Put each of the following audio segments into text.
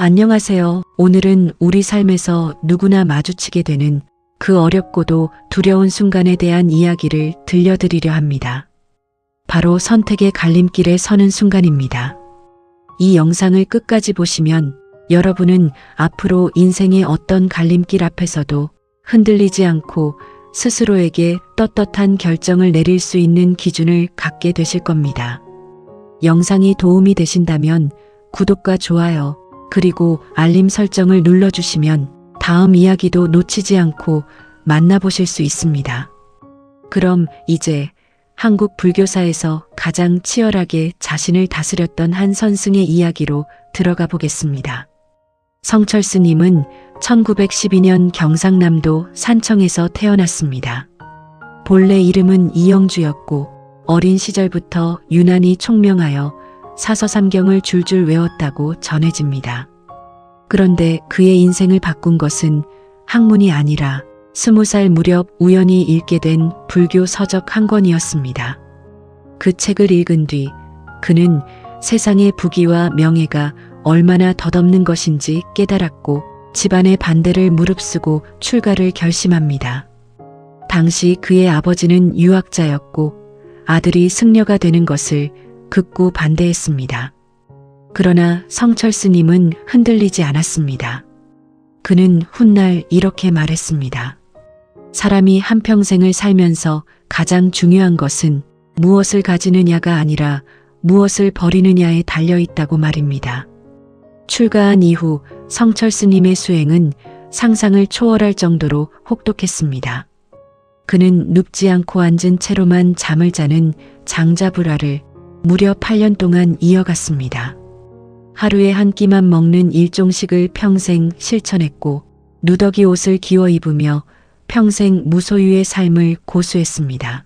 안녕하세요. 오늘은 우리 삶에서 누구나 마주치게 되는 그 어렵고도 두려운 순간에 대한 이야기를 들려드리려 합니다. 바로 선택의 갈림길에 서는 순간입니다. 이 영상을 끝까지 보시면 여러분은 앞으로 인생의 어떤 갈림길 앞에서도 흔들리지 않고 스스로에게 떳떳한 결정을 내릴 수 있는 기준을 갖게 되실 겁니다. 영상이 도움이 되신다면 구독과 좋아요, 그리고 알림 설정을 눌러주시면 다음 이야기도 놓치지 않고 만나보실 수 있습니다. 그럼 이제 한국 불교사에서 가장 치열하게 자신을 다스렸던 한 선승의 이야기로 들어가 보겠습니다. 성철스님은 1912년 경상남도 산청에서 태어났습니다. 본래 이름은 이영주였고 어린 시절부터 유난히 총명하여 사서삼경을 줄줄 외웠다고 전해집니다. 그런데 그의 인생을 바꾼 것은 학문이 아니라 20살 무렵 우연히 읽게 된 불교 서적 한 권이었습니다. 그 책을 읽은 뒤 그는 세상의 부귀와 명예가 얼마나 덧없는 것인지 깨달았고 집안의 반대를 무릅쓰고 출가를 결심합니다. 당시 그의 아버지는 유학자였고 아들이 승려가 되는 것을 극구 반대했습니다. 그러나 성철스님은 흔들리지 않았습니다. 그는 훗날 이렇게 말했습니다. 사람이 한평생을 살면서 가장 중요한 것은 무엇을 가지느냐가 아니라 무엇을 버리느냐에 달려있다고 말입니다. 출가한 이후 성철스님의 수행은 상상을 초월할 정도로 혹독했습니다. 그는 눕지 않고 앉은 채로만 잠을 자는 장자불화를 무려 8년 동안 이어갔습니다. 하루에 한 끼만 먹는 일종식을 평생 실천했고 누더기 옷을 기워 입으며 평생 무소유의 삶을 고수했습니다.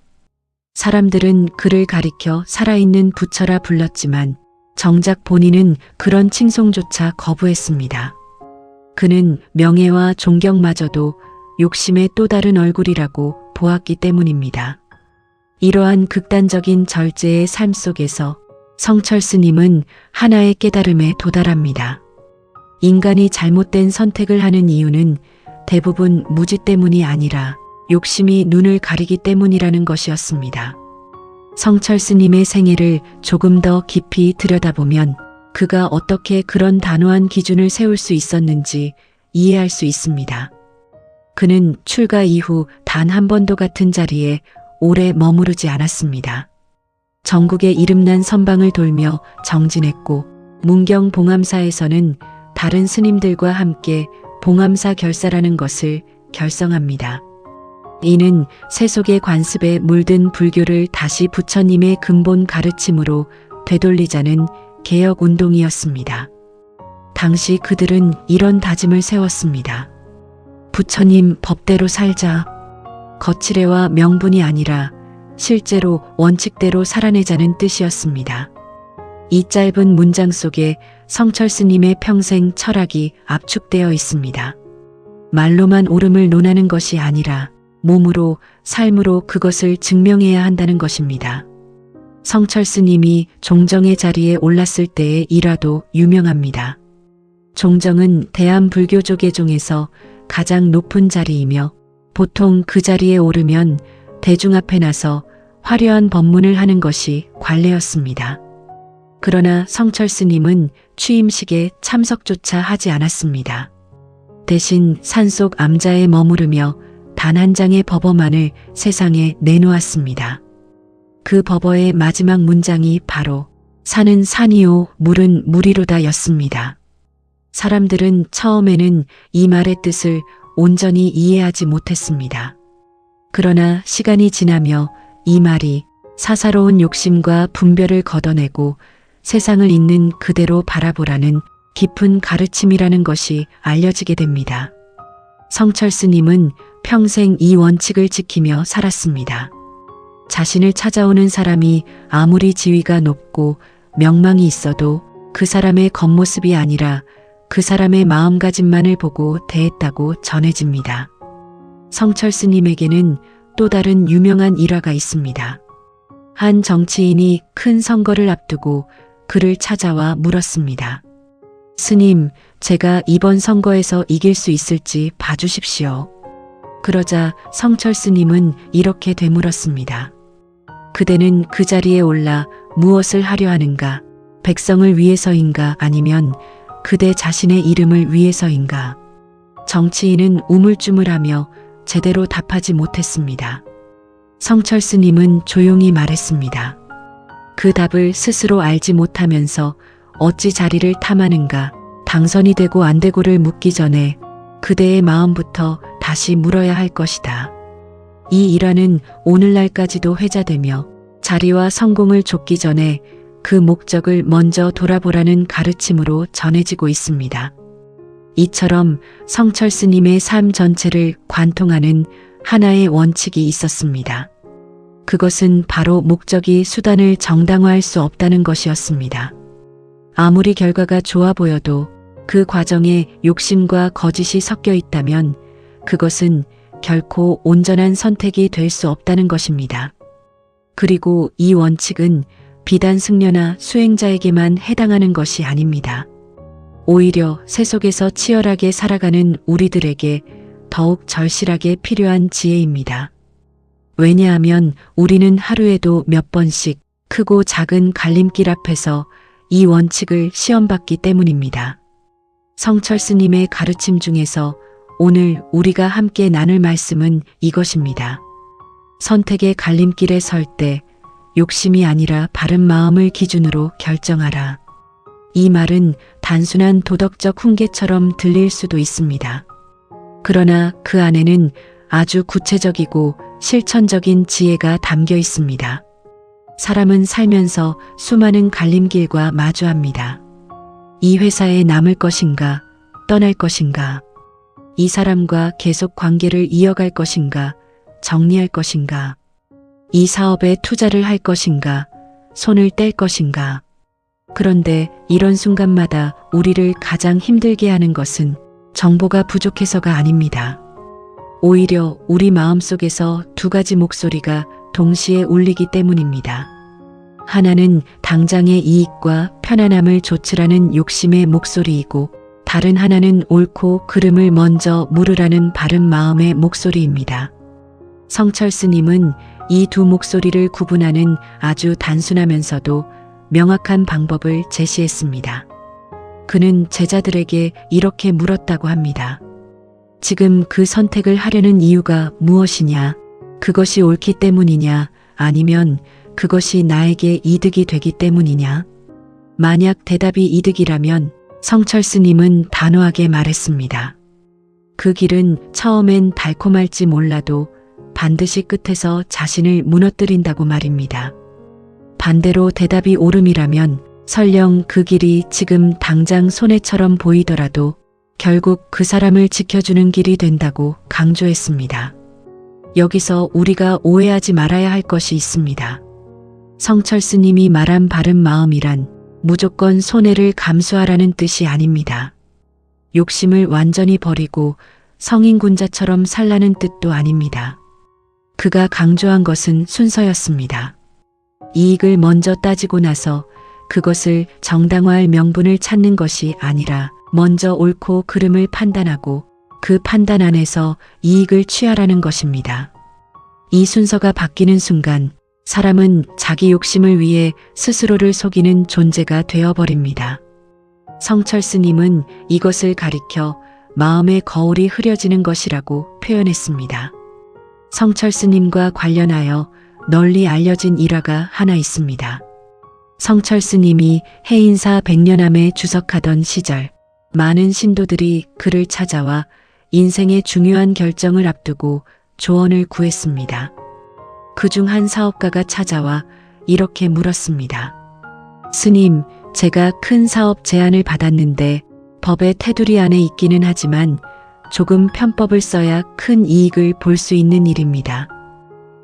사람들은 그를 가리켜 살아있는 부처라 불렀지만 정작 본인은 그런 칭송조차 거부했습니다. 그는 명예와 존경마저도 욕심의 또 다른 얼굴이라고 보았기 때문입니다. 이러한 극단적인 절제의 삶 속에서 성철스님은 하나의 깨달음에 도달합니다. 인간이 잘못된 선택을 하는 이유는 대부분 무지 때문이 아니라 욕심이 눈을 가리기 때문이라는 것이었습니다. 성철스님의 생애를 조금 더 깊이 들여다보면 그가 어떻게 그런 단호한 기준을 세울 수 있었는지 이해할 수 있습니다. 그는 출가 이후 단 한 번도 같은 자리에 오래 머무르지 않았습니다. 전국의 이름난 선방을 돌며 정진했고 문경 봉암사에서는 다른 스님들과 함께 봉암사 결사라는 것을 결성합니다. 이는 세속의 관습에 물든 불교를 다시 부처님의 근본 가르침으로 되돌리자는 개혁운동이었습니다. 당시 그들은 이런 다짐을 세웠습니다. 부처님 법대로 살자. 거칠애와 명분이 아니라 실제로 원칙대로 살아내자는 뜻이었습니다. 이 짧은 문장 속에 성철스님의 평생 철학이 압축되어 있습니다. 말로만 옳음을 논하는 것이 아니라 몸으로, 삶으로 그것을 증명해야 한다는 것입니다. 성철스님이 종정의 자리에 올랐을 때의 일화도 유명합니다. 종정은 대한불교조계 중에서 가장 높은 자리이며 보통 그 자리에 오르면 대중 앞에 나서 화려한 법문을 하는 것이 관례였습니다. 그러나 성철스님은 취임식에 참석조차 하지 않았습니다. 대신 산속 암자에 머무르며 단 한 장의 법어만을 세상에 내놓았습니다. 그 법어의 마지막 문장이 바로 산은 산이요 물은 물이로다 였습니다. 사람들은 처음에는 이 말의 뜻을 온전히 이해하지 못했습니다. 그러나 시간이 지나며 이 말이 사사로운 욕심과 분별을 걷어내고 세상을 있는 그대로 바라보라는 깊은 가르침이라는 것이 알려지게 됩니다. 성철스님은 평생 이 원칙을 지키며 살았습니다. 자신을 찾아오는 사람이 아무리 지위가 높고 명망이 있어도 그 사람의 겉모습이 아니라 그 사람의 마음가짐만을 보고 대했다고 전해집니다. 성철스님에게는 또 다른 유명한 일화가 있습니다. 한 정치인이 큰 선거를 앞두고 그를 찾아와 물었습니다. 스님, 제가 이번 선거에서 이길 수 있을지 봐주십시오. 그러자 성철 스님은 이렇게 되물었습니다. 그대는 그 자리에 올라 무엇을 하려 하는가? 백성을 위해서인가 아니면 그대 자신의 이름을 위해서인가? 정치인은 우물쭈물하며 제대로 답하지 못했습니다. 성철 스님은 조용히 말했습니다. 그 답을 스스로 알지 못하면서 어찌 자리를 탐하는가? 당선이 되고 안 되고를 묻기 전에 그대의 마음부터 다시 물어야 할 것이다. 이 일화는 오늘날까지도 회자되며 자리와 성공을 좇기 전에 그 목적을 먼저 돌아보라는 가르침으로 전해지고 있습니다. 이처럼 성철 스님의 삶 전체를 관통하는 하나의 원칙이 있었습니다. 그것은 바로 목적이 수단을 정당화할 수 없다는 것이었습니다. 아무리 결과가 좋아 보여도 그 과정에 욕심과 거짓이 섞여 있다면 그것은 결코 온전한 선택이 될 수 없다는 것입니다. 그리고 이 원칙은 비단 승려나 수행자에게만 해당하는 것이 아닙니다. 오히려 세속에서 치열하게 살아가는 우리들에게 더욱 절실하게 필요한 지혜입니다. 왜냐하면 우리는 하루에도 몇 번씩 크고 작은 갈림길 앞에서 이 원칙을 시험받기 때문입니다. 성철 스님의 가르침 중에서 오늘 우리가 함께 나눌 말씀은 이것입니다. 선택의 갈림길에 설 때 욕심이 아니라 바른 마음을 기준으로 결정하라. 이 말은 단순한 도덕적 훈계처럼 들릴 수도 있습니다. 그러나 그 안에는 아주 구체적이고 실천적인 지혜가 담겨 있습니다. 사람은 살면서 수많은 갈림길과 마주합니다. 이 회사에 남을 것인가, 떠날 것인가, 이 사람과 계속 관계를 이어갈 것인가, 정리할 것인가, 이 사업에 투자를 할 것인가, 손을 뗄 것인가. 그런데 이런 순간마다 우리를 가장 힘들게 하는 것은 정보가 부족해서가 아닙니다. 오히려 우리 마음속에서 두 가지 목소리가 동시에 울리기 때문입니다. 하나는 당장의 이익과 편안함을 좇으라는 욕심의 목소리이고 다른 하나는 옳고 그름을 먼저 물으라는 바른 마음의 목소리입니다. 성철 스님은 이 두 목소리를 구분하는 아주 단순하면서도 명확한 방법을 제시했습니다. 그는 제자들에게 이렇게 물었다고 합니다. 지금 그 선택을 하려는 이유가 무엇이냐? 그것이 옳기 때문이냐? 아니면 그것이 나에게 이득이 되기 때문이냐? 만약 대답이 이득이라면 성철 스님은 단호하게 말했습니다. 그 길은 처음엔 달콤할지 몰라도 반드시 끝에서 자신을 무너뜨린다고 말입니다. 반대로 대답이 옳음이라면 설령 그 길이 지금 당장 손해처럼 보이더라도 결국 그 사람을 지켜주는 길이 된다고 강조했습니다. 여기서 우리가 오해하지 말아야 할 것이 있습니다. 성철 스님이 말한 바른 마음이란 무조건 손해를 감수하라는 뜻이 아닙니다. 욕심을 완전히 버리고 성인군자처럼 살라는 뜻도 아닙니다. 그가 강조한 것은 순서였습니다. 이익을 먼저 따지고 나서 그것을 정당화할 명분을 찾는 것이 아니라 먼저 옳고 그름을 판단하고 그 판단 안에서 이익을 취하라는 것입니다. 이 순서가 바뀌는 순간 사람은 자기 욕심을 위해 스스로를 속이는 존재가 되어버립니다. 성철 스님은 이것을 가리켜 마음의 거울이 흐려지는 것이라고 표현했습니다. 성철 스님과 관련하여 널리 알려진 일화가 하나 있습니다. 성철 스님이 해인사 백년암에 주석하던 시절 많은 신도들이 그를 찾아와 인생의 중요한 결정을 앞두고 조언을 구했습니다. 그중 한 사업가가 찾아와 이렇게 물었습니다. 스님, 제가 큰 사업 제안을 받았는데 법의 테두리 안에 있기는 하지만 조금 편법을 써야 큰 이익을 볼 수 있는 일입니다.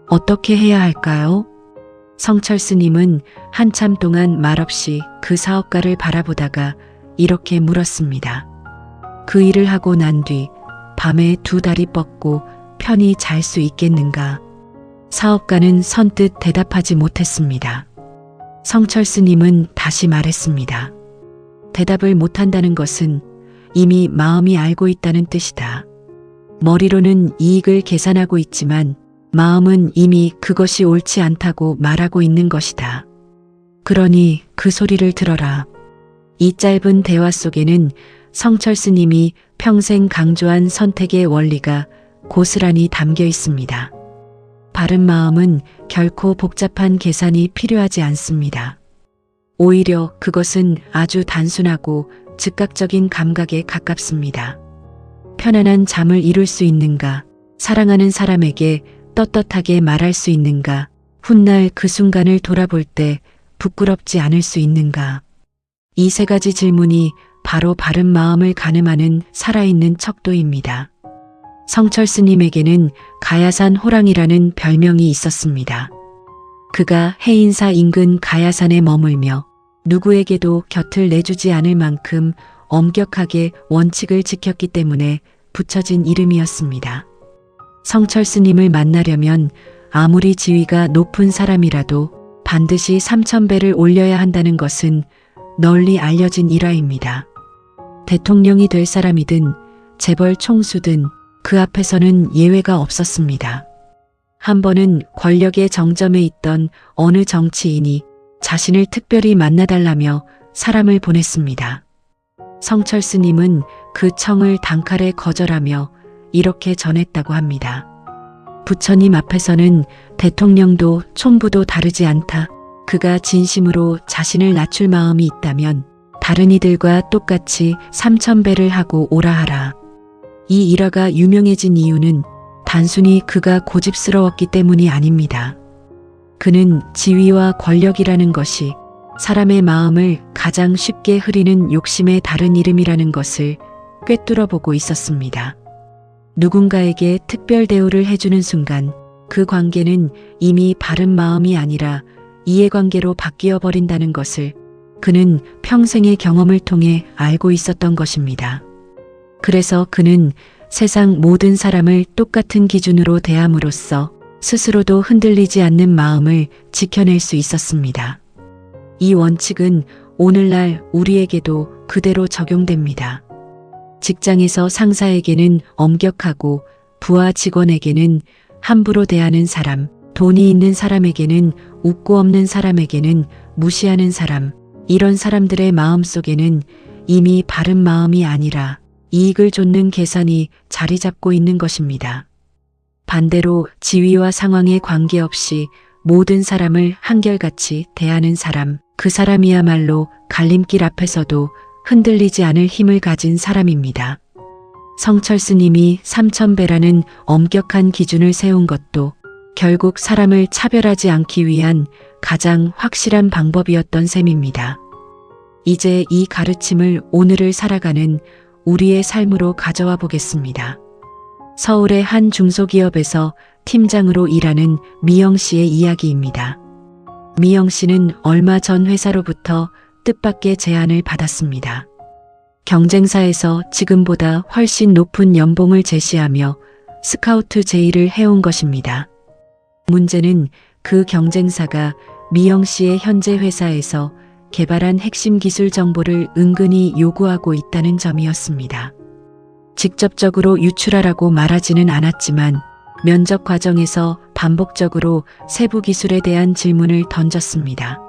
어떻게 해야 할까요? 성철 스님은 한참 동안 말없이 그 사업가를 바라보다가 이렇게 물었습니다. 그 일을 하고 난 뒤 밤에 두 다리 뻗고 편히 잘 수 있겠는가? 사업가는 선뜻 대답하지 못했습니다. 성철 스님은 다시 말했습니다. 대답을 못한다는 것은 이미 마음이 알고 있다는 뜻이다. 머리로는 이익을 계산하고 있지만 마음은 이미 그것이 옳지 않다고 말하고 있는 것이다. 그러니 그 소리를 들어라. 이 짧은 대화 속에는 성철 스님이 평생 강조한 선택의 원리가 고스란히 담겨 있습니다. 바른 마음은 결코 복잡한 계산이 필요하지 않습니다. 오히려 그것은 아주 단순하고 즉각적인 감각에 가깝습니다. 편안한 잠을 이룰 수 있는가? 사랑하는 사람에게 떳떳하게 말할 수 있는가? 훗날 그 순간을 돌아볼 때 부끄럽지 않을 수 있는가? 이 세 가지 질문이 바로 바른 마음을 가늠하는 살아있는 척도입니다. 성철 스님에게는 가야산 호랑이라는 별명이 있었습니다. 그가 해인사 인근 가야산에 머물며 누구에게도 곁을 내주지 않을 만큼 엄격하게 원칙을 지켰기 때문에 붙여진 이름이었습니다. 성철 스님을 만나려면 아무리 지위가 높은 사람이라도 반드시 3000배를 올려야 한다는 것은 널리 알려진 일화입니다. 대통령이 될 사람이든 재벌 총수든 그 앞에서는 예외가 없었습니다. 한 번은 권력의 정점에 있던 어느 정치인이 자신을 특별히 만나달라며 사람을 보냈습니다. 성철 스님은 그 청을 단칼에 거절하며 이렇게 전했다고 합니다. 부처님 앞에서는 대통령도 총부도 다르지 않다. 그가 진심으로 자신을 낮출 마음이 있다면 다른 이들과 똑같이 3000배를 하고 오라 하라. 이 일화가 유명해진 이유는 단순히 그가 고집스러웠기 때문이 아닙니다. 그는 지위와 권력이라는 것이 사람의 마음을 가장 쉽게 흐리는 욕심의 다른 이름이라는 것을 꿰뚫어 보고 있었습니다. 누군가에게 특별 대우를 해주는 순간 그 관계는 이미 바른 마음이 아니라 이해관계로 바뀌어 버린다는 것을 그는 평생의 경험을 통해 알고 있었던 것입니다. 그래서 그는 세상 모든 사람을 똑같은 기준으로 대함으로써 스스로도 흔들리지 않는 마음을 지켜낼 수 있었습니다. 이 원칙은 오늘날 우리에게도 그대로 적용됩니다. 직장에서 상사에게는 엄격하고 부하 직원에게는 함부로 대하는 사람, 돈이 있는 사람에게는 웃고 없는 사람에게는 무시하는 사람, 이런 사람들의 마음 속에는 이미 바른 마음이 아니라 이익을 좇는 계산이 자리 잡고 있는 것입니다. 반대로 지위와 상황에 관계없이 모든 사람을 한결같이 대하는 사람, 그 사람이야말로 갈림길 앞에서도 흔들리지 않을 힘을 가진 사람입니다. 성철 스님이 3000배라는 엄격한 기준을 세운 것도 결국 사람을 차별하지 않기 위한 가장 확실한 방법이었던 셈입니다. 이제 이 가르침을 오늘을 살아가는 우리의 삶으로 가져와 보겠습니다. 서울의 한 중소기업에서 팀장으로 일하는 미영 씨의 이야기입니다. 미영 씨는 얼마 전 회사로부터 뜻밖의 제안을 받았습니다. 경쟁사에서 지금보다 훨씬 높은 연봉을 제시하며 스카우트 제의를 해온 것입니다. 문제는 그 경쟁사가 미영 씨의 현재 회사에서 개발한 핵심 기술 정보를 은근히 요구하고 있다는 점이었습니다. 직접적으로 유출하라고 말하지는 않았지만 면접 과정에서 반복적으로 세부 기술에 대한 질문을 던졌습니다.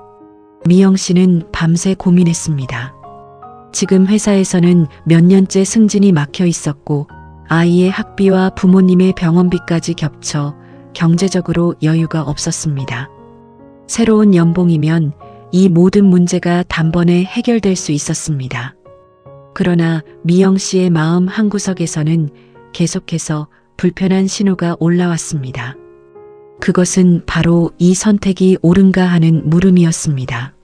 미영 씨는 밤새 고민했습니다. 지금 회사에서는 몇 년째 승진이 막혀 있었고 아이의 학비와 부모님의 병원비까지 겹쳐 경제적으로 여유가 없었습니다. 새로운 연봉이면 이 모든 문제가 단번에 해결될 수 있었습니다. 그러나 미영 씨의 마음 한구석에서는 계속해서 불편한 신호가 올라왔습니다. 그것은 바로 이 선택이 옳은가 하는 물음이었습니다.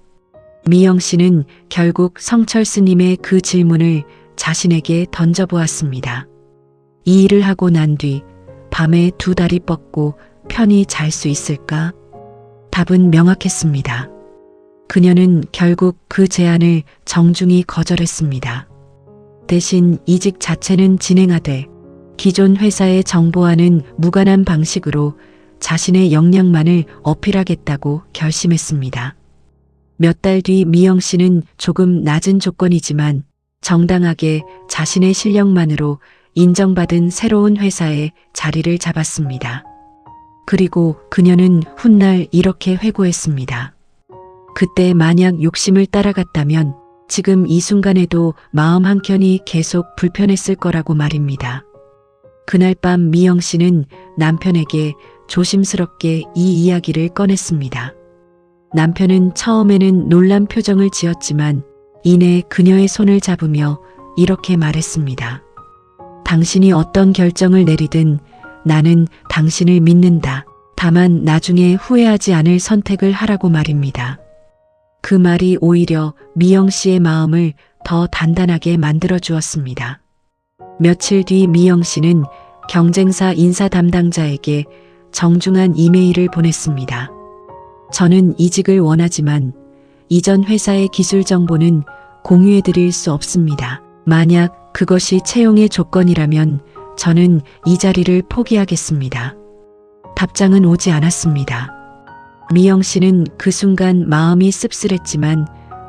미영 씨는 결국 성철 스님의 그 질문을 자신에게 던져보았습니다. 이 일을 하고 난 뒤 밤에 두 다리 뻗고 편히 잘 수 있을까? 답은 명확했습니다. 그녀는 결국 그 제안을 정중히 거절했습니다. 대신 이직 자체는 진행하되 기존 회사의 정보와는 무관한 방식으로 자신의 역량만을 어필하겠다고 결심했습니다. 몇 달 뒤 미영 씨는 조금 낮은 조건이지만 정당하게 자신의 실력만으로 인정받은 새로운 회사에 자리를 잡았습니다. 그리고 그녀는 훗날 이렇게 회고했습니다. 그때 만약 욕심을 따라갔다면 지금 이 순간에도 마음 한켠이 계속 불편했을 거라고 말입니다. 그날 밤 미영 씨는 남편에게 조심스럽게 이 이야기를 꺼냈습니다. 남편은 처음에는 놀란 표정을 지었지만 이내 그녀의 손을 잡으며 이렇게 말했습니다. 당신이 어떤 결정을 내리든 나는 당신을 믿는다. 다만 나중에 후회하지 않을 선택을 하라고 말입니다. 그 말이 오히려 미영 씨의 마음을 더 단단하게 만들어 주었습니다. 며칠 뒤 미영 씨는 경쟁사 인사 담당자에게 정중한 이메일을 보냈습니다. 저는 이직을 원하지만 이전 회사의 기술 정보는 공유해 드릴 수 없습니다. 만약 그것이 채용의 조건이라면 저는 이 자리를 포기하겠습니다. 답장은 오지 않았습니다. 미영 씨는 그 순간 마음이 씁쓸했지만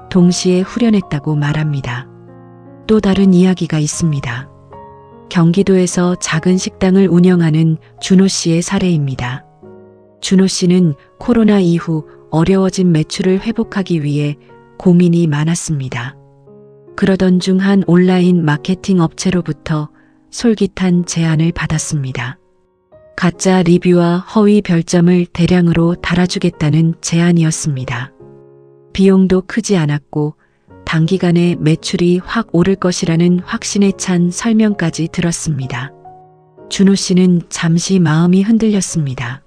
동시에 후련했다고 말합니다. 또 다른 이야기가 있습니다. 경기도에서 작은 식당을 운영하는 준호 씨의 사례입니다. 준호 씨는 코로나 이후 어려워진 매출을 회복하기 위해 고민이 많았습니다. 그러던 중 한 온라인 마케팅 업체로부터 솔깃한 제안을 받았습니다. 가짜 리뷰와 허위 별점을 대량으로 달아주겠다는 제안이었습니다. 비용도 크지 않았고 단기간에 매출이 확 오를 것이라는 확신에 찬 설명까지 들었습니다. 준호 씨는 잠시 마음이 흔들렸습니다.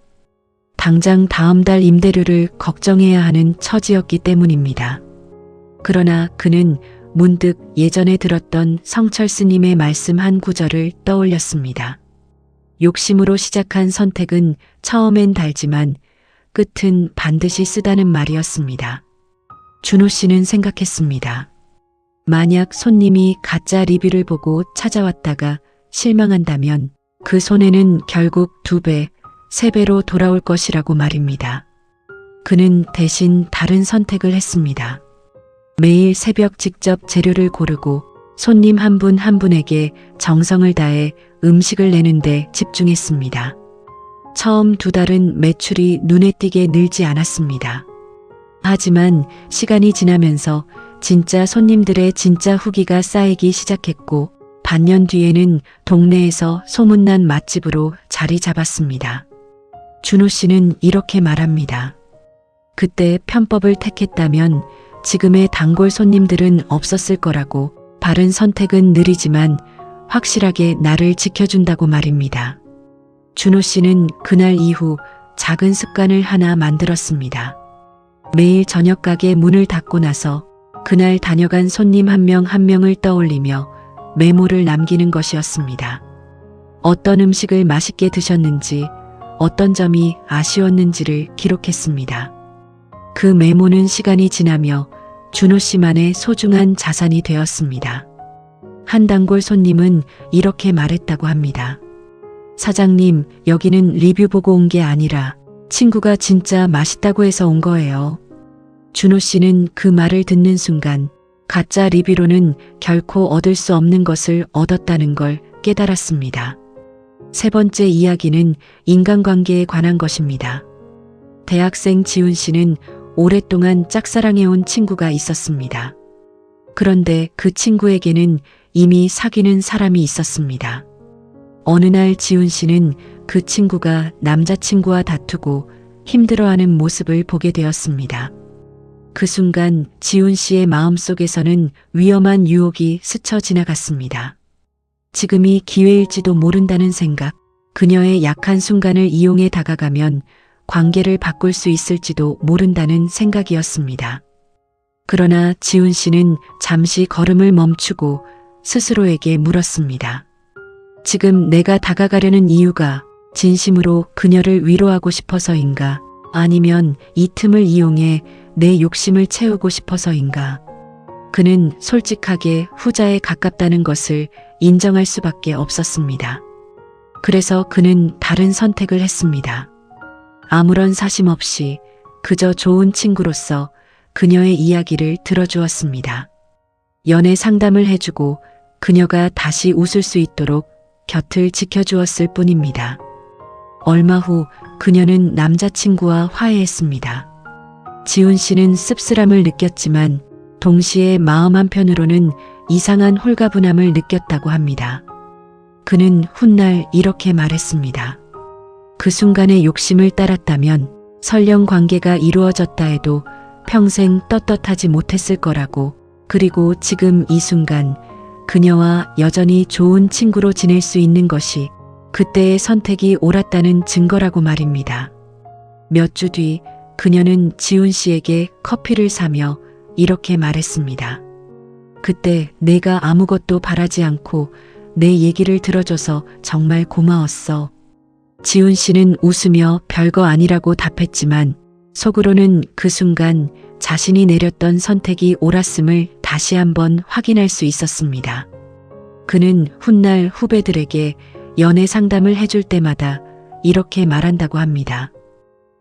당장 다음 달 임대료를 걱정해야 하는 처지였기 때문입니다. 그러나 그는 문득 예전에 들었던 성철 스님의 말씀 한 구절을 떠올렸습니다. 욕심으로 시작한 선택은 처음엔 달지만 끝은 반드시 쓰다는 말이었습니다. 준호 씨는 생각했습니다. 만약 손님이 가짜 리뷰를 보고 찾아왔다가 실망한다면 그 손해는 결국 2배, 3배로 돌아올 것이라고 말입니다. 그는 대신 다른 선택을 했습니다. 매일 새벽 직접 재료를 고르고 손님 한 분 한 분에게 정성을 다해 음식을 내는데 집중했습니다. 처음 2달은 매출이 눈에 띄게 늘지 않았습니다. 하지만 시간이 지나면서 진짜 손님들의 진짜 후기가 쌓이기 시작했고 반년 뒤에는 동네에서 소문난 맛집으로 자리 잡았습니다. 준호 씨는 이렇게 말합니다. 그때 편법을 택했다면 지금의 단골 손님들은 없었을 거라고. 바른 선택은 느리지만 확실하게 나를 지켜준다고 말입니다. 준호 씨는 그날 이후 작은 습관을 하나 만들었습니다. 매일 저녁 가게 문을 닫고 나서 그날 다녀간 손님 한 명 한 명을 떠올리며 메모를 남기는 것이었습니다. 어떤 음식을 맛있게 드셨는지, 어떤 점이 아쉬웠는지를 기록했습니다. 그 메모는 시간이 지나며 준호 씨만의 소중한 자산이 되었습니다. 한 단골 손님은 이렇게 말했다고 합니다. 사장님, 여기는 리뷰 보고 온 게 아니라 친구가 진짜 맛있다고 해서 온 거예요. 준호 씨는 그 말을 듣는 순간 가짜 리뷰로는 결코 얻을 수 없는 것을 얻었다는 걸 깨달았습니다. 세 번째 이야기는 인간관계에 관한 것입니다. 대학생 지훈 씨는 오랫동안 짝사랑해온 친구가 있었습니다. 그런데 그 친구에게는 이미 사귀는 사람이 있었습니다. 어느 날 지훈 씨는 그 친구가 남자친구와 다투고 힘들어하는 모습을 보게 되었습니다. 그 순간 지훈 씨의 마음속에서는 위험한 유혹이 스쳐 지나갔습니다. 지금이 기회일지도 모른다는 생각, 그녀의 약한 순간을 이용해 다가가면 관계를 바꿀 수 있을지도 모른다는 생각이었습니다. 그러나 지훈 씨는 잠시 걸음을 멈추고 스스로에게 물었습니다. 지금 내가 다가가려는 이유가 진심으로 그녀를 위로하고 싶어서인가? 아니면 이 틈을 이용해 내 욕심을 채우고 싶어서인가? 그는 솔직하게 후자에 가깝다는 것을 인정할 수밖에 없었습니다. 그래서 그는 다른 선택을 했습니다. 아무런 사심 없이 그저 좋은 친구로서 그녀의 이야기를 들어주었습니다. 연애 상담을 해주고 그녀가 다시 웃을 수 있도록 곁을 지켜주었을 뿐입니다. 얼마 후 그녀는 남자친구와 화해했습니다. 지훈 씨는 씁쓸함을 느꼈지만 동시에 마음 한편으로는 이상한 홀가분함을 느꼈다고 합니다. 그는 훗날 이렇게 말했습니다. 그 순간의 욕심을 따랐다면 설령 관계가 이루어졌다 해도 평생 떳떳하지 못했을 거라고, 그리고 지금 이 순간 그녀와 여전히 좋은 친구로 지낼 수 있는 것이 그때의 선택이 옳았다는 증거라고 말입니다. 몇 주 뒤 그녀는 지훈 씨에게 커피를 사며 이렇게 말했습니다. 그때 내가 아무것도 바라지 않고 내 얘기를 들어줘서 정말 고마웠어. 지훈 씨는 웃으며 별거 아니라고 답했지만 속으로는 그 순간 자신이 내렸던 선택이 옳았음을 다시 한번 확인할 수 있었습니다. 그는 훗날 후배들에게 연애 상담을 해줄 때마다 이렇게 말한다고 합니다.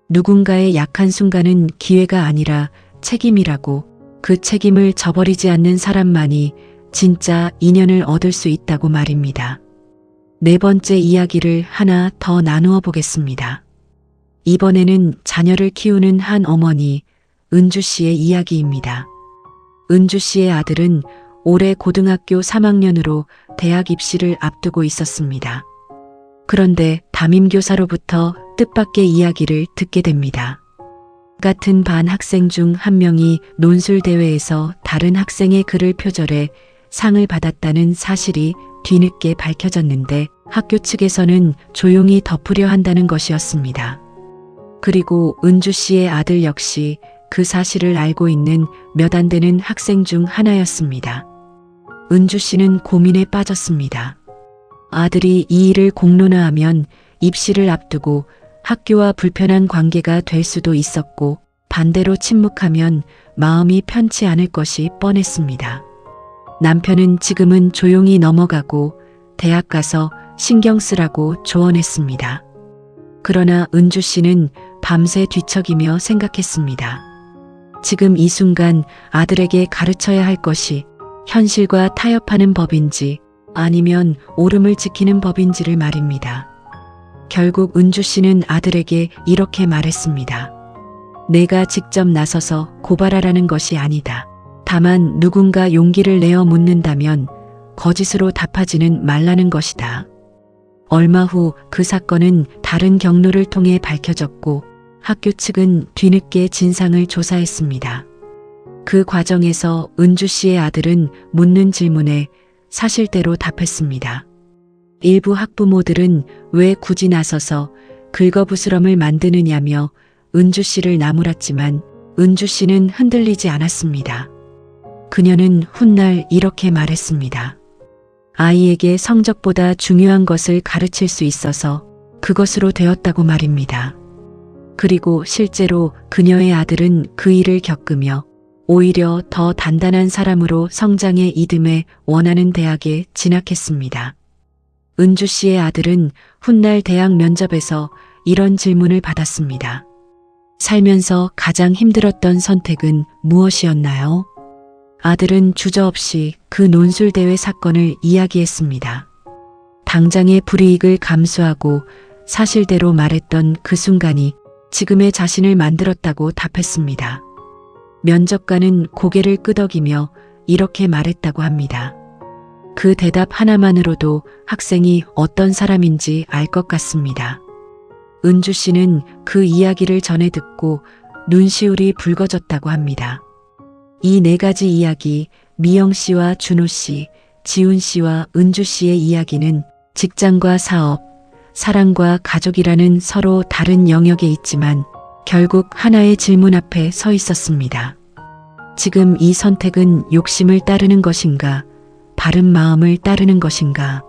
누군가의 약한 순간은 기회가 아니라 책임이라고, 그 책임을 저버리지 않는 사람만이 진짜 인연을 얻을 수 있다고 말입니다. 네 번째 이야기를 하나 더 나누어 보겠습니다. 이번에는 자녀를 키우는 한 어머니, 은주 씨의 이야기입니다. 은주 씨의 아들은 올해 고등학교 3학년으로 대학 입시를 앞두고 있었습니다. 그런데 담임교사로부터 뜻밖의 이야기를 듣게 됩니다. 같은 반 학생 중 한 명이 논술대회에서 다른 학생의 글을 표절해 상을 받았다는 사실이 뒤늦게 밝혀졌는데 학교 측에서는 조용히 덮으려 한다는 것이었습니다. 그리고 은주 씨의 아들 역시 그 사실을 알고 있는 몇 안 되는 학생 중 하나였습니다. 은주 씨는 고민에 빠졌습니다. 아들이 이 일을 공론화하면 입시를 앞두고 학교와 불편한 관계가 될 수도 있었고, 반대로 침묵하면 마음이 편치 않을 것이 뻔했습니다. 남편은 지금은 조용히 넘어가고 대학 가서 신경 쓰라고 조언했습니다. 그러나 은주 씨는 밤새 뒤척이며 생각했습니다. 지금 이 순간 아들에게 가르쳐야 할 것이 현실과 타협하는 법인지 아니면 옳음을 지키는 법인지를 말입니다. 결국 은주 씨는 아들에게 이렇게 말했습니다. 내가 직접 나서서 고발하라는 것이 아니다. 다만 누군가 용기를 내어 묻는다면 거짓으로 답하지는 말라는 것이다. 얼마 후 그 사건은 다른 경로를 통해 밝혀졌고 학교 측은 뒤늦게 진상을 조사했습니다. 그 과정에서 은주 씨의 아들은 묻는 질문에 사실대로 답했습니다. 일부 학부모들은 왜 굳이 나서서 긁어부스럼을 만드느냐며 은주 씨를 나무랐지만 은주 씨는 흔들리지 않았습니다. 그녀는 훗날 이렇게 말했습니다. 아이에게 성적보다 중요한 것을 가르칠 수 있어서 그것으로 되었다고 말입니다. 그리고 실제로 그녀의 아들은 그 일을 겪으며 오히려 더 단단한 사람으로 성장해 이듬해 원하는 대학에 진학했습니다. 은주 씨의 아들은 훗날 대학 면접에서 이런 질문을 받았습니다. 살면서 가장 힘들었던 선택은 무엇이었나요? 아들은 주저없이 그 논술대회 사건을 이야기했습니다. 당장의 불이익을 감수하고 사실대로 말했던 그 순간이 지금의 자신을 만들었다고 답했습니다. 면접관은 고개를 끄덕이며 이렇게 말했다고 합니다. 그 대답 하나만으로도 학생이 어떤 사람인지 알 것 같습니다. 은주 씨는 그 이야기를 전해 듣고 눈시울이 붉어졌다고 합니다. 이 네 가지 이야기, 미영 씨와 준호 씨, 지훈 씨와 은주 씨의 이야기는 직장과 사업, 사랑과 가족이라는 서로 다른 영역에 있지만 결국 하나의 질문 앞에 서 있었습니다. 지금 이 선택은 욕심을 따르는 것인가, 바른 마음을 따르는 것인가?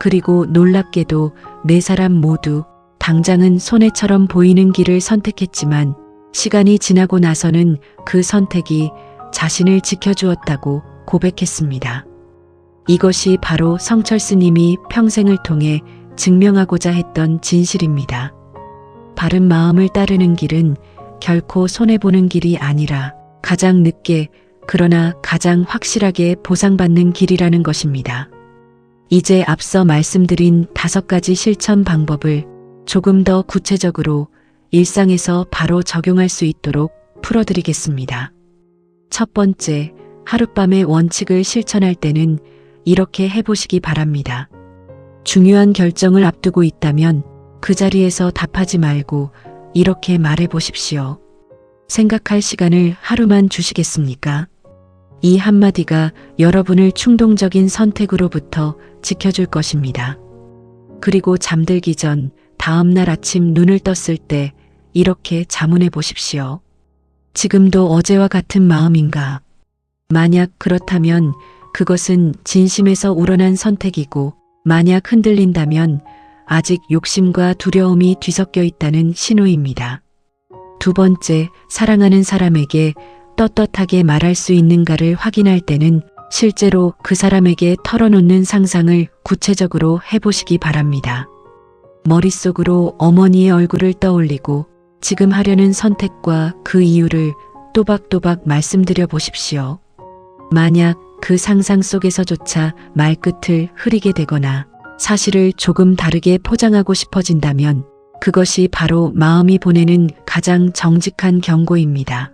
그리고 놀랍게도 네 사람 모두 당장은 손해처럼 보이는 길을 선택했지만 시간이 지나고 나서는 그 선택이 자신을 지켜주었다고 고백했습니다. 이것이 바로 성철수 님이 평생을 통해 증명하고자 했던 진실입니다. 바른 마음을 따르는 길은 결코 손해보는 길이 아니라 가장 늦게 그러나 가장 확실하게 보상받는 길이라는 것입니다. 이제 앞서 말씀드린 5가지 실천 방법을 조금 더 구체적으로 일상에서 바로 적용할 수 있도록 풀어드리겠습니다. 첫 번째, 하룻밤의 원칙을 실천할 때는 이렇게 해보시기 바랍니다. 중요한 결정을 앞두고 있다면 그 자리에서 답하지 말고 이렇게 말해보십시오. 생각할 시간을 하루만 주시겠습니까? 이 한마디가 여러분을 충동적인 선택으로부터 지켜줄 것입니다. 그리고 잠들기 전 다음날 아침 눈을 떴을 때 이렇게 자문해 보십시오. 지금도 어제와 같은 마음인가? 만약 그렇다면 그것은 진심에서 우러난 선택이고, 만약 흔들린다면 아직 욕심과 두려움이 뒤섞여 있다는 신호입니다. 두 번째, 사랑하는 사람에게 떳떳하게 말할 수 있는가를 확인할 때는 실제로 그 사람에게 털어놓는 상상을 구체적으로 해보시기 바랍니다. 머릿속으로 어머니의 얼굴을 떠올리고 지금 하려는 선택과 그 이유를 또박또박 말씀드려 보십시오. 만약 그 상상 속에서조차 말끝을 흐리게 되거나 사실을 조금 다르게 포장하고 싶어진다면 그것이 바로 마음이 보내는 가장 정직한 경고입니다.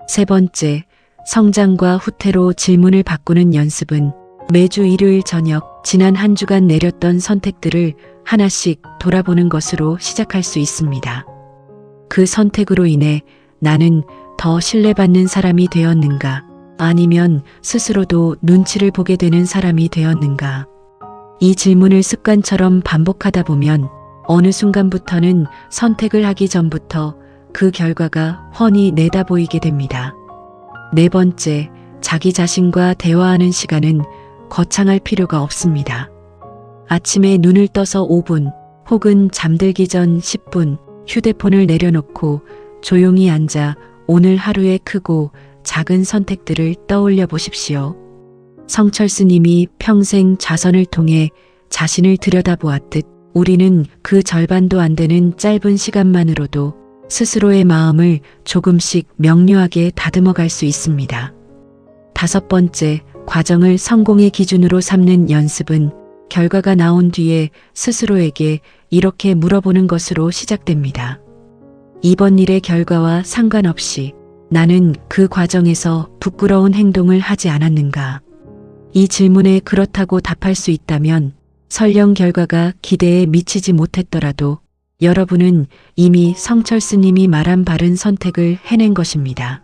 세 번째, 성장과 후퇴로 질문을 바꾸는 연습은 매주 일요일 저녁 지난 한 주간 내렸던 선택들을 하나씩 돌아보는 것으로 시작할 수 있습니다. 그 선택으로 인해 나는 더 신뢰받는 사람이 되었는가? 아니면 스스로도 눈치를 보게 되는 사람이 되었는가? 이 질문을 습관처럼 반복하다 보면 어느 순간부터는 선택을 하기 전부터 그 결과가 훤히 내다보이게 됩니다. 네 번째, 자기 자신과 대화하는 시간은 거창할 필요가 없습니다. 아침에 눈을 떠서 5분 혹은 잠들기 전 10분 휴대폰을 내려놓고 조용히 앉아 오늘 하루의 크고 작은 선택들을 떠올려 보십시오. 성철수 님이 평생 자선을 통해 자신을 들여다보았듯 우리는 그 절반도 안 되는 짧은 시간만으로도 스스로의 마음을 조금씩 명료하게 다듬어 갈 수 있습니다. 다섯 번째, 과정을 성공의 기준으로 삼는 연습은 결과가 나온 뒤에 스스로에게 이렇게 물어보는 것으로 시작됩니다. 이번 일의 결과와 상관없이 나는 그 과정에서 부끄러운 행동을 하지 않았는가? 이 질문에 그렇다고 답할 수 있다면 설령 결과가 기대에 미치지 못했더라도 여러분은 이미 성철수 님이 말한 바른 선택을 해낸 것입니다.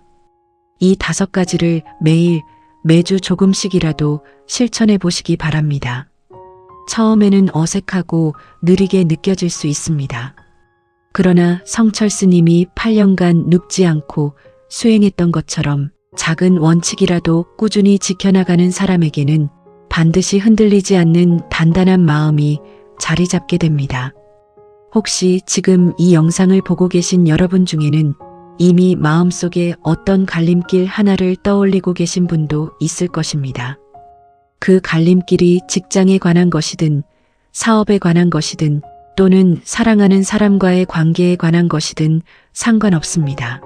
이 5가지를 매일, 매주 조금씩이라도 실천해 보시기 바랍니다. 처음에는 어색하고 느리게 느껴질 수 있습니다. 그러나 성철수 님이 8년간 눕지 않고 수행했던 것처럼 작은 원칙이라도 꾸준히 지켜나가는 사람에게는 반드시 흔들리지 않는 단단한 마음이 자리 잡게 됩니다. 혹시 지금 이 영상을 보고 계신 여러분 중에는 이미 마음속에 어떤 갈림길 하나를 떠올리고 계신 분도 있을 것입니다. 그 갈림길이 직장에 관한 것이든 사업에 관한 것이든 또는 사랑하는 사람과의 관계에 관한 것이든 상관없습니다.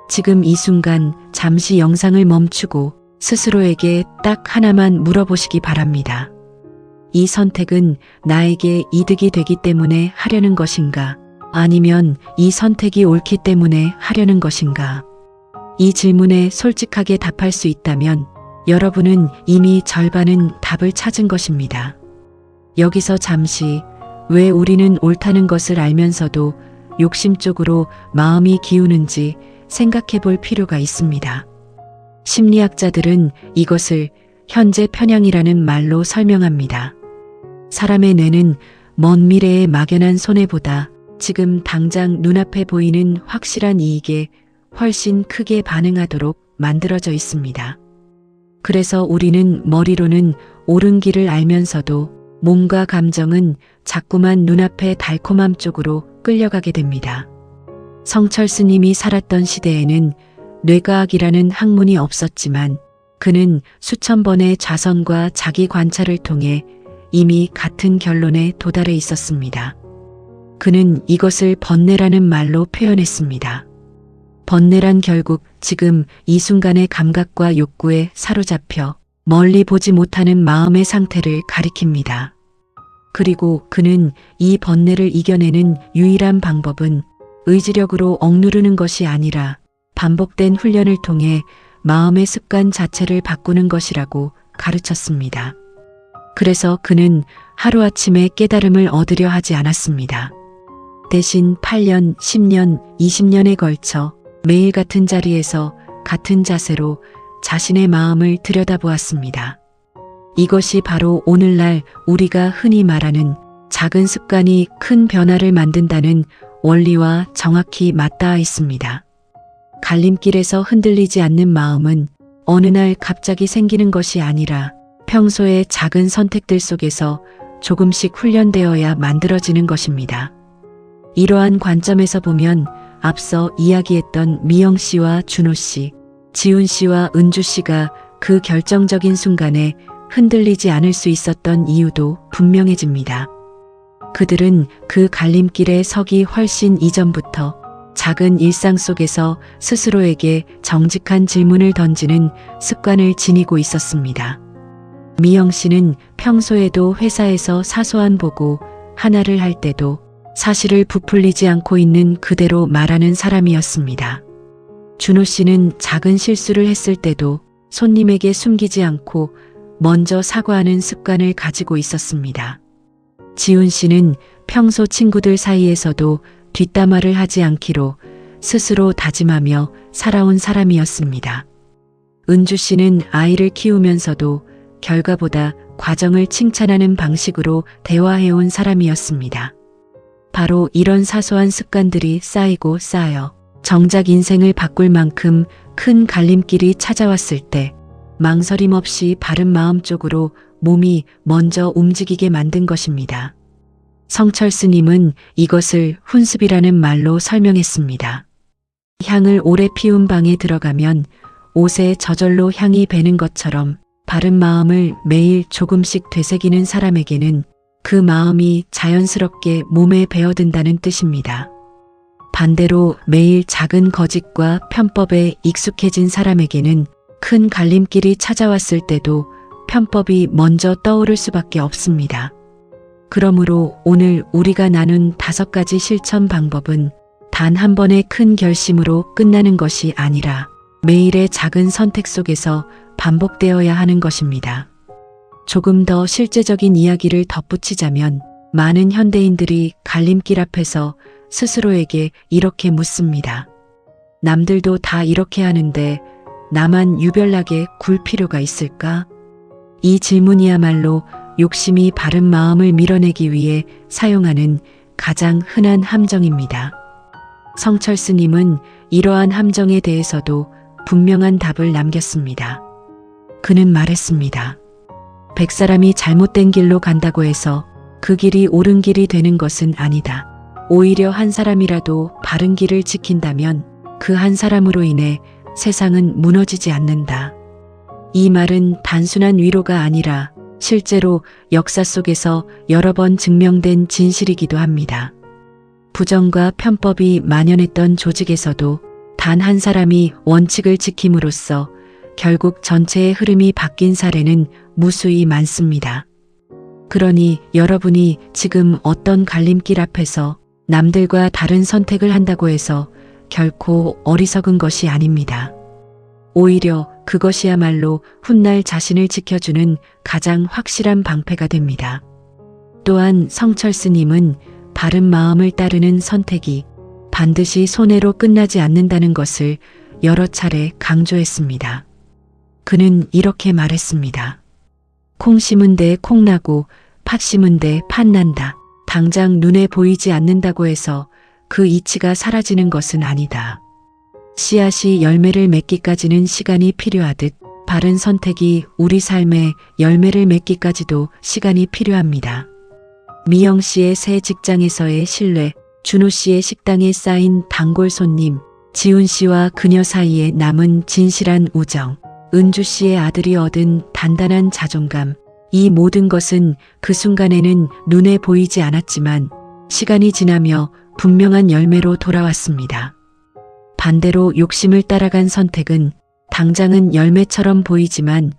지금 이 순간 잠시 영상을 멈추고 스스로에게 딱 하나만 물어보시기 바랍니다. 이 선택은 나에게 이득이 되기 때문에 하려는 것인가? 아니면 이 선택이 옳기 때문에 하려는 것인가? 이 질문에 솔직하게 답할 수 있다면 여러분은 이미 절반은 답을 찾은 것입니다. 여기서 잠시 왜 우리는 옳다는 것을 알면서도 욕심 쪽으로 마음이 기우는지 생각해 볼 필요가 있습니다. 심리학자들은 이것을 현재 편향이라는 말로 설명합니다. 사람의 뇌는 먼 미래의 막연한 손해보다 지금 당장 눈앞에 보이는 확실한 이익에 훨씬 크게 반응하도록 만들어져 있습니다. 그래서 우리는 머리로는 옳은 길을 알면서도 몸과 감정은 자꾸만 눈앞의 달콤함 쪽으로 끌려가게 됩니다. 성철수 님이 살았던 시대에는 뇌과학이라는 학문이 없었지만 그는 수천 번의 자선과 자기 관찰을 통해 이미 같은 결론에 도달해 있었습니다. 그는 이것을 번뇌라는 말로 표현했습니다. 번뇌란 결국 지금 이 순간의 감각과 욕구에 사로잡혀 멀리 보지 못하는 마음의 상태를 가리킵니다. 그리고 그는 이 번뇌를 이겨내는 유일한 방법은 의지력으로 억누르는 것이 아니라 반복된 훈련을 통해 마음의 습관 자체를 바꾸는 것이라고 가르쳤습니다. 그래서 그는 하루아침에 깨달음을 얻으려 하지 않았습니다. 대신 8년, 10년, 20년에 걸쳐 매일 같은 자리에서 같은 자세로 자신의 마음을 들여다보았습니다. 이것이 바로 오늘날 우리가 흔히 말하는 작은 습관이 큰 변화를 만든다는 원리와 정확히 맞닿아 있습니다. 갈림길에서 흔들리지 않는 마음은 어느 날 갑자기 생기는 것이 아니라 평소의 작은 선택들 속에서 조금씩 훈련되어야 만들어지는 것입니다. 이러한 관점에서 보면 앞서 이야기했던 미영 씨와 준호 씨, 지훈 씨와 은주 씨가 그 결정적인 순간에 흔들리지 않을 수 있었던 이유도 분명해집니다. 그들은 그 갈림길에 서기 훨씬 이전부터 작은 일상 속에서 스스로에게 정직한 질문을 던지는 습관을 지니고 있었습니다. 미영 씨는 평소에도 회사에서 사소한 보고 하나를 할 때도 사실을 부풀리지 않고 있는 그대로 말하는 사람이었습니다. 준호 씨는 작은 실수를 했을 때도 손님에게 숨기지 않고 먼저 사과하는 습관을 가지고 있었습니다. 지훈 씨는 평소 친구들 사이에서도 뒷담화를 하지 않기로 스스로 다짐하며 살아온 사람이었습니다. 은주 씨는 아이를 키우면서도 결과보다 과정을 칭찬하는 방식으로 대화해온 사람이었습니다. 바로 이런 사소한 습관들이 쌓이고 쌓여 정작 인생을 바꿀 만큼 큰 갈림길이 찾아왔을 때 망설임 없이 바른 마음 쪽으로 몸이 먼저 움직이게 만든 것입니다. 성철 스님은 이것을 훈습이라는 말로 설명했습니다. 향을 오래 피운 방에 들어가면 옷에 저절로 향이 배는 것처럼 바른 마음을 매일 조금씩 되새기는 사람에게는 그 마음이 자연스럽게 몸에 배어든다는 뜻입니다. 반대로 매일 작은 거짓과 편법에 익숙해진 사람에게는 큰 갈림길이 찾아왔을 때도 편법이 먼저 떠오를 수밖에 없습니다. 그러므로 오늘 우리가 나눈 5가지 실천 방법은 단 한 번의 큰 결심으로 끝나는 것이 아니라 매일의 작은 선택 속에서 반복되어야 하는 것입니다. 조금 더 실제적인 이야기를 덧붙이자면 많은 현대인들이 갈림길 앞에서 스스로에게 이렇게 묻습니다. 남들도 다 이렇게 하는데 나만 유별나게 굴 필요가 있을까? 이 질문이야말로 욕심이 바른 마음을 밀어내기 위해 사용하는 가장 흔한 함정입니다. 성철 스님은 이러한 함정에 대해서도 분명한 답을 남겼습니다. 그는 말했습니다. 100사람이 잘못된 길로 간다고 해서 그 길이 옳은 길이 되는 것은 아니다. 오히려 한 사람이라도 바른 길을 지킨다면 그 한 사람으로 인해 세상은 무너지지 않는다. 이 말은 단순한 위로가 아니라 실제로 역사 속에서 여러 번 증명된 진실이기도 합니다. 부정과 편법이 만연했던 조직에서도 단 한 사람이 원칙을 지킴으로써 결국 전체의 흐름이 바뀐 사례는 무수히 많습니다. 그러니 여러분이 지금 어떤 갈림길 앞에서 남들과 다른 선택을 한다고 해서 결코 어리석은 것이 아닙니다. 오히려 그것이야말로 훗날 자신을 지켜주는 가장 확실한 방패가 됩니다. 또한 성철 스님은 바른 마음을 따르는 선택이 반드시 손해로 끝나지 않는다는 것을 여러 차례 강조했습니다. 그는 이렇게 말했습니다. 콩 심은 데 콩 나고 팥 심은 데 팥 난다. 당장 눈에 보이지 않는다고 해서 그 이치가 사라지는 것은 아니다. 씨앗이 열매를 맺기까지는 시간이 필요하듯 바른 선택이 우리 삶에 열매를 맺기까지도 시간이 필요합니다. 미영 씨의 새 직장에서의 신뢰, 준호 씨의 식당에 쌓인 단골 손님, 지훈 씨와 그녀 사이에 남은 진실한 우정, 은주 씨의 아들이 얻은 단단한 자존감, 이 모든 것은 그 순간에는 눈에 보이지 않았지만 시간이 지나며 분명한 열매로 돌아왔습니다. 반대로 욕심을 따라간 선택은 당장은 열매처럼 보이지만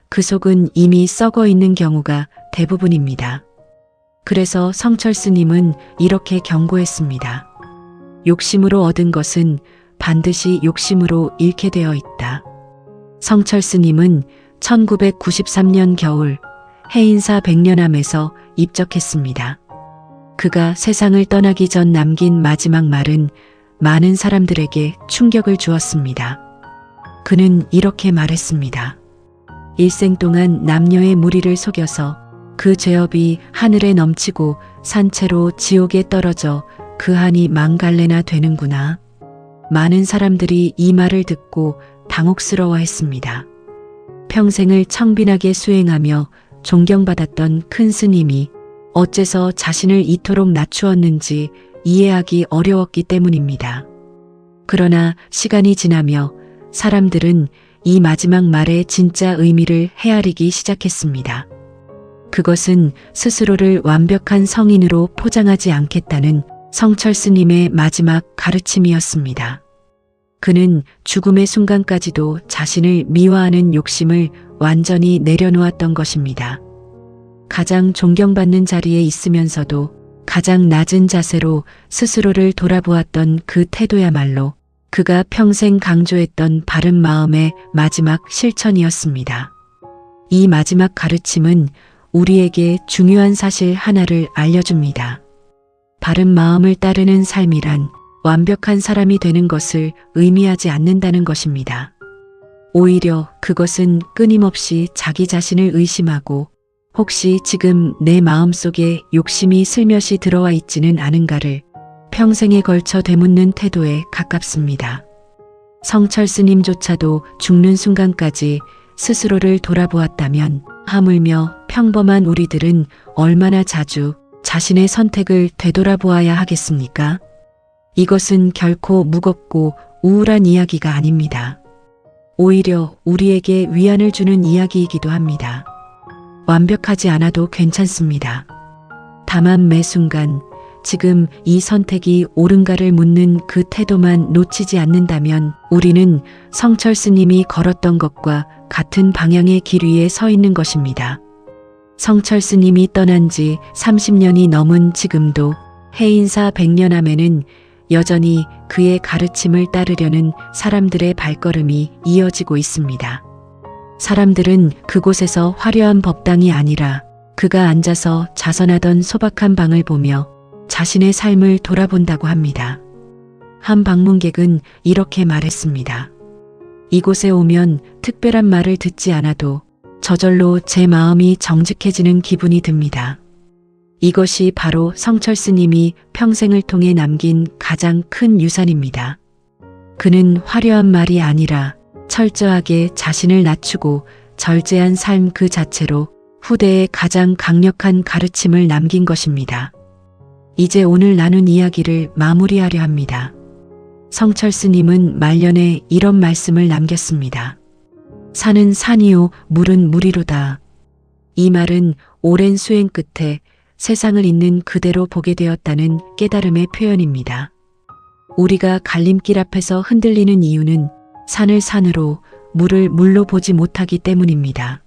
그 속은 이미 썩어 있는 경우가 대부분입니다. 그래서 성철스님은 이렇게 경고했습니다. 욕심으로 얻은 것은 반드시 욕심으로 잃게 되어 있다. 성철스님은 1993년 겨울 해인사 백년암에서 입적했습니다. 그가 세상을 떠나기 전 남긴 마지막 말은 많은 사람들에게 충격을 주었습니다. 그는 이렇게 말했습니다. 일생 동안 남녀의 무리를 속여서 그 죄업이 하늘에 넘치고 산채로 지옥에 떨어져 그 한이 망갈래나 되는구나. 많은 사람들이 이 말을 듣고 당혹스러워했습니다. 평생을 청빈하게 수행하며 존경받았던 큰 스님이 어째서 자신을 이토록 낮추었는지 이해하기 어려웠기 때문입니다. 그러나 시간이 지나며 사람들은 이 마지막 말의 진짜 의미를 헤아리기 시작했습니다. 그것은 스스로를 완벽한 성인으로 포장하지 않겠다는 성철스님의 마지막 가르침이었습니다. 그는 죽음의 순간까지도 자신을 미화하는 욕심을 완전히 내려놓았던 것입니다. 가장 존경받는 자리에 있으면서도 가장 낮은 자세로 스스로를 돌아보았던 그 태도야말로 그가 평생 강조했던 바른 마음의 마지막 실천이었습니다. 이 마지막 가르침은 우리에게 중요한 사실 하나를 알려줍니다. 바른 마음을 따르는 삶이란 완벽한 사람이 되는 것을 의미하지 않는다는 것입니다. 오히려 그것은 끊임없이 자기 자신을 의심하고 혹시 지금 내 마음속에 욕심이 슬며시 들어와 있지는 않은가를 평생에 걸쳐 되묻는 태도에 가깝습니다. 성철스님조차도 죽는 순간까지 스스로를 돌아보았다면 하물며 평범한 우리들은 얼마나 자주 자신의 선택을 되돌아보아야 하겠습니까? 이것은 결코 무겁고 우울한 이야기가 아닙니다. 오히려 우리에게 위안을 주는 이야기이기도 합니다. 완벽하지 않아도 괜찮습니다. 다만 매 순간 지금 이 선택이 옳은가를 묻는 그 태도만 놓치지 않는다면 우리는 성철스님이 걸었던 것과 같은 방향의 길 위에 서 있는 것입니다. 성철스님이 떠난 지 30년이 넘은 지금도 해인사 백년암에는 여전히 그의 가르침을 따르려는 사람들의 발걸음이 이어지고 있습니다. 사람들은 그곳에서 화려한 법당이 아니라 그가 앉아서 자선하던 소박한 방을 보며 자신의 삶을 돌아본다고 합니다. 한 방문객은 이렇게 말했습니다. 이곳에 오면 특별한 말을 듣지 않아도 저절로 제 마음이 정직해지는 기분이 듭니다. 이것이 바로 성철스님이 평생을 통해 남긴 가장 큰 유산입니다. 그는 화려한 말이 아니라 철저하게 자신을 낮추고 절제한 삶 그 자체로 후대에 가장 강력한 가르침을 남긴 것입니다. 이제 오늘 나눈 이야기를 마무리하려 합니다. 성철스님은 말년에 이런 말씀을 남겼습니다. 산은 산이요 물은 물이로다. 이 말은 오랜 수행 끝에 세상을 있는 그대로 보게 되었다는 깨달음의 표현입니다. 우리가 갈림길 앞에서 흔들리는 이유는 산을 산으로 물을 물로 보지 못하기 때문입니다.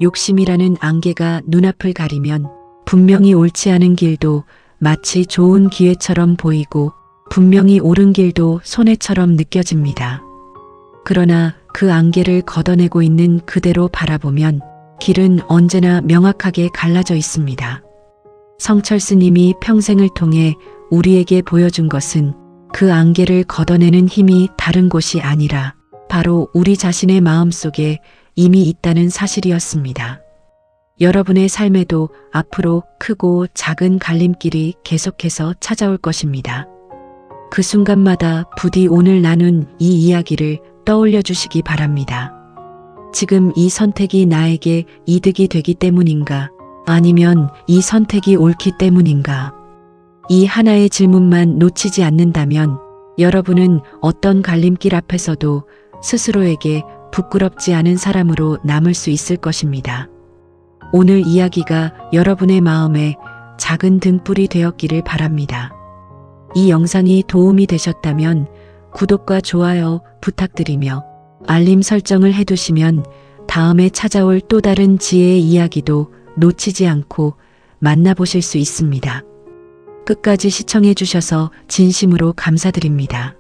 욕심이라는 안개가 눈앞을 가리면 분명히 옳지 않은 길도 마치 좋은 기회처럼 보이고 분명히 옳은 길도 손해처럼 느껴집니다. 그러나 그 안개를 걷어내고 있는 그대로 바라보면 길은 언제나 명확하게 갈라져 있습니다. 성철스님이 평생을 통해 우리에게 보여준 것은 그 안개를 걷어내는 힘이 다른 곳이 아니라 바로 우리 자신의 마음속에 이미 있다는 사실이었습니다. 여러분의 삶에도 앞으로 크고 작은 갈림길이 계속해서 찾아올 것입니다. 그 순간마다 부디 오늘 나눈 이 이야기를 떠올려 주시기 바랍니다. 지금 이 선택이 나에게 이득이 되기 때문인가? 아니면 이 선택이 옳기 때문인가? 이 하나의 질문만 놓치지 않는다면 여러분은 어떤 갈림길 앞에서도 스스로에게 부끄럽지 않은 사람으로 남을 수 있을 것입니다. 오늘 이야기가 여러분의 마음에 작은 등불이 되었기를 바랍니다. 이 영상이 도움이 되셨다면 구독과 좋아요 부탁드리며 알림 설정을 해두시면 다음에 찾아올 또 다른 지혜의 이야기도 놓치지 않고 만나보실 수 있습니다. 끝까지 시청해 주셔서 진심으로 감사드립니다.